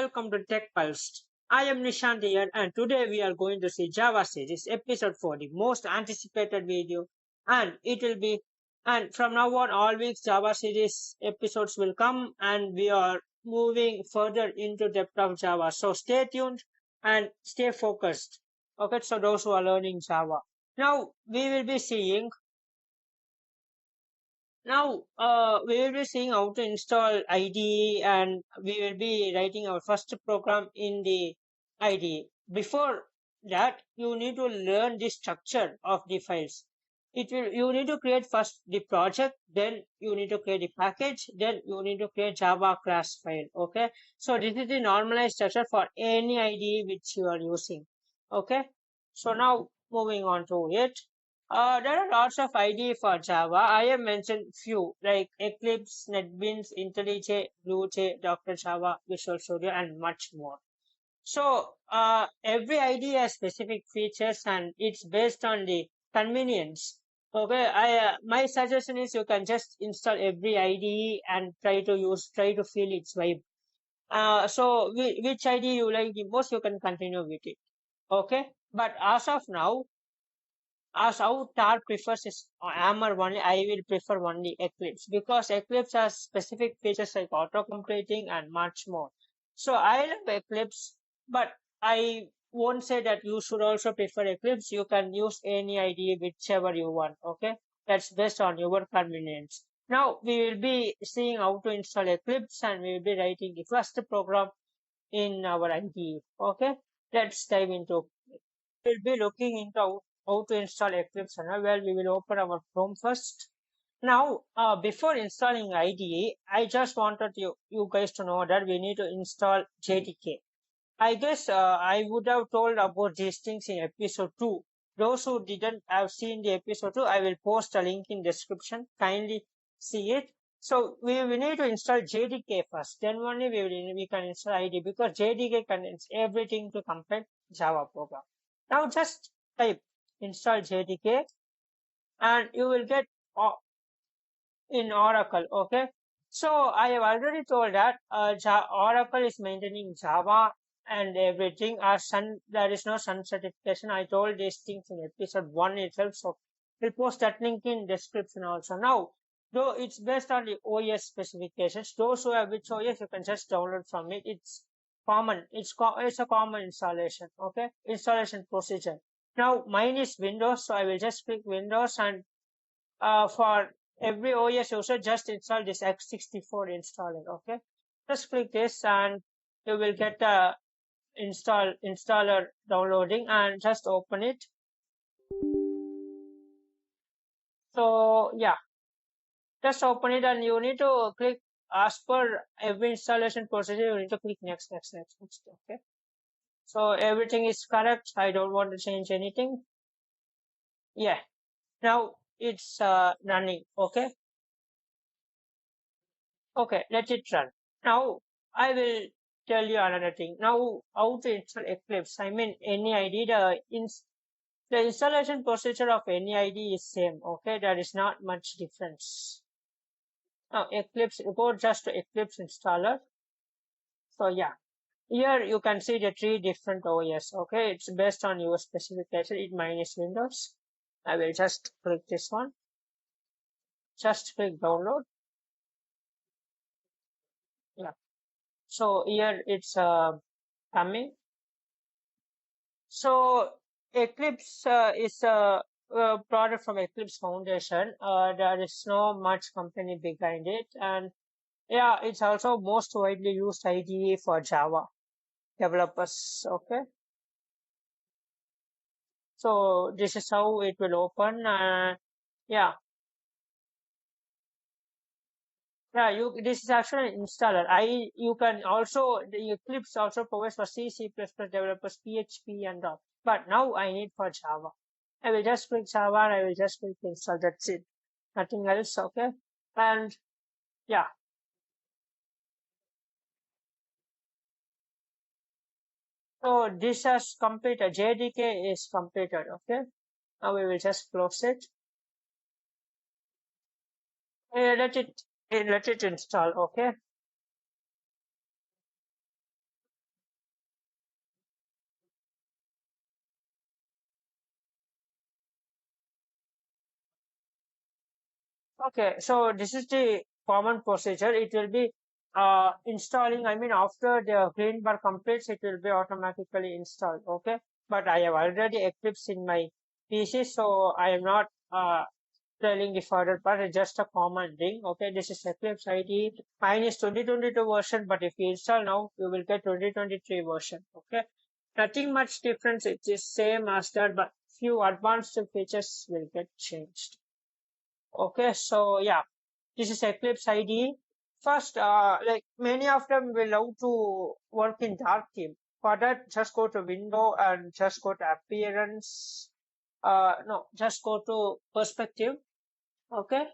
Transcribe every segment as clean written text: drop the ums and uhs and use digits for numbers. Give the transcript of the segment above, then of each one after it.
welcome to Tech Pulse. I am Nishant here, and today we are going to see Java series episode 4, the most anticipated video, and it will be. And from now on, all weeks Java series episodes will come, and we are moving further into depth of Java. So stay tuned and stay focused. Okay, so those who are learning Java. Now we will be seeing we will be seeing how to install IDE and we will be writing our first program in the IDE. Before that, you need to learn the structure of the files. You need to create first the project, then you need to create the package, then you need to create Java class file. Okay, so this is the normalized structure for any IDE which you are using. Okay, so now moving on to it. There are lots of IDE for Java. I have mentioned few like Eclipse, NetBeans, IntelliJ, BlueJ, Dr. Java, Visual Studio, and much more. So every IDE has specific features, and it's based on the convenience. Okay, my suggestion is you can just install every IDE and try to feel its vibe. So which IDE you like the most, you can continue with it. Okay, but as of now, as how Tar prefers is Hammer only, I will prefer only Eclipse because Eclipse has specific features like auto completing and much more. So I love Eclipse, but I won't say that you should also prefer Eclipse. You can use any IDE whichever you want. Okay, that's based on your convenience. Now we will be seeing how to install Eclipse and we will be writing the first program in our IDE. Okay, let's dive into we'll be looking into how to install Eclipse. Well, we will open our Chrome first. Now, before installing IDE, I just wanted you guys to know that we need to install JDK. I guess I would have told about these things in episode 2. Those who didn't have seen the episode 2, I will post a link in description. Kindly see it. So we need to install JDK first. Then only we can install IDE because JDK contains everything to compile Java program. Now just type install JDK and you will get in Oracle. Okay. So I have already told that Oracle is maintaining Java and everything. There is no Sun certification. I told these things in episode 1 itself. So we'll post that link in description also. Now, though it's based on the OS specifications, those who have which OS you can just download from it. It's common. It's a common installation. Okay, installation procedure. Now mine is Windows, so I will just click Windows and for every OS user, just install this x64 installer. Okay, just click this and you will get the installer downloading and just open it. So yeah, just open it and you need to click as per every installation procedure. You need to click next. Okay, so everything is correct. I don't want to change anything. Yeah, now it's running. Okay. Okay, let it run. Now, I will tell you another thing. Now, how to install Eclipse? I mean, any ID, the installation procedure of any ID is same. Okay, there is not much difference. Now, Eclipse, go just to Eclipse installer. So yeah, here you can see the 3 different OS. Okay, it's based on your specification. It mine is Windows. I will just click this one. Just click download. Yeah. So here it's coming. So Eclipse is a product from Eclipse Foundation. There is no much company behind it, and yeah, it's also most widely used IDE for Java developers. Okay, so this is how it will open. Yeah, yeah. This is actually an installer. You can also the Eclipse also provides for C, C++ developers, PHP, and all. But now I need for Java. I will just click Java and I will just click install. That's it. Nothing else. Okay. And yeah. So this has completed. JDK is completed. Okay. Now we will just close it. Let it install. Okay. Okay, so this is the common procedure. It will be installing, I mean, after the green bar completes, it will be automatically installed. Okay, but I have already Eclipse in my PC, so I am not telling the further part. It's just a command thing. Okay, this is Eclipse ID. Mine is 2022 version, but if you install now, you will get 2023 version. Okay, nothing much difference. It is same as that, but few advanced features will get changed. Okay, so yeah, this is Eclipse IDE. First, like many of them will love to work in dark theme. For that, just go to Window and just go to Appearance. No, just go to Perspective. Okay.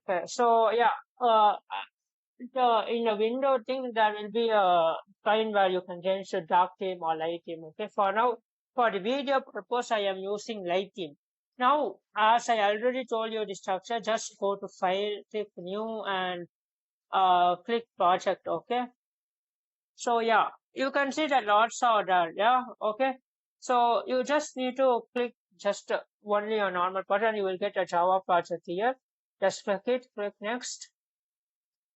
Okay. So yeah, in the window thing, there will be a kind where you can change to dark theme or light theme. Okay. For now, for the video purpose, I am using light theme. Now, as I already told you the structure, just go to File, click New, and click Project. Okay. So yeah, you can see that lots are there. Yeah. Okay. So you just need to click just only a normal button. You will get a Java project here. Just click it. Click Next.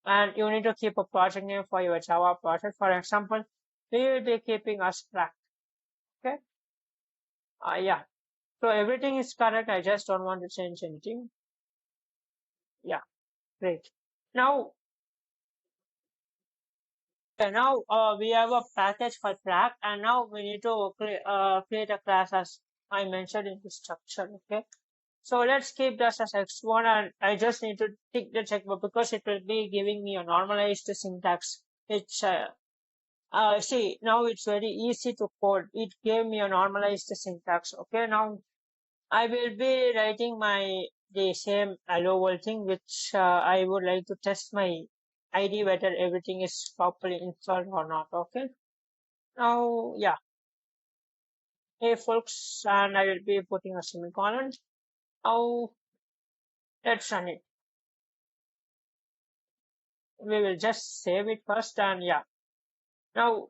And you need to keep a project name for your Java project. For example, we will be keeping a Slack. Okay. Yeah. So everything is correct. I just don't want to change anything. Yeah. Great. Now, now we have a package for Slack, and now we need to create a class as I mentioned in the structure. Okay. So let's keep this as x1, and I just need to tick the checkbox because it will be giving me a normalized syntax, which see, now it's very easy to code. It gave me a normalized syntax. Okay, now I will be writing the same hello world thing, which I would like to test my ID whether everything is properly installed or not. Okay, now yeah, hey folks, and I will be putting a semicolon. Now let's run it. We will just save it first, and yeah. Now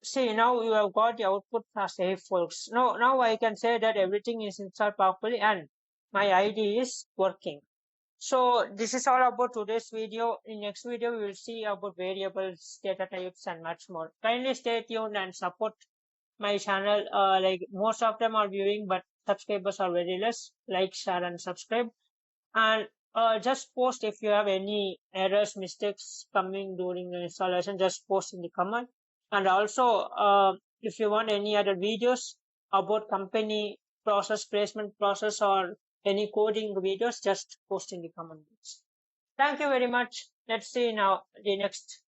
see, now you have got the output as a folks. Now I can say that everything is installed properly and my ID is working. So this is all about today's video. In next video, we will see about variables, data types, and much more. Kindly stay tuned and support my channel. Like most of them are viewing, but subscribers are very less. Like, share, and subscribe. And just post if you have any errors, mistakes coming during the installation, just post in the comment. And also, if you want any other videos about company process, placement process, or any coding videos, just post in the comment box. Thank you very much. Let's see now the next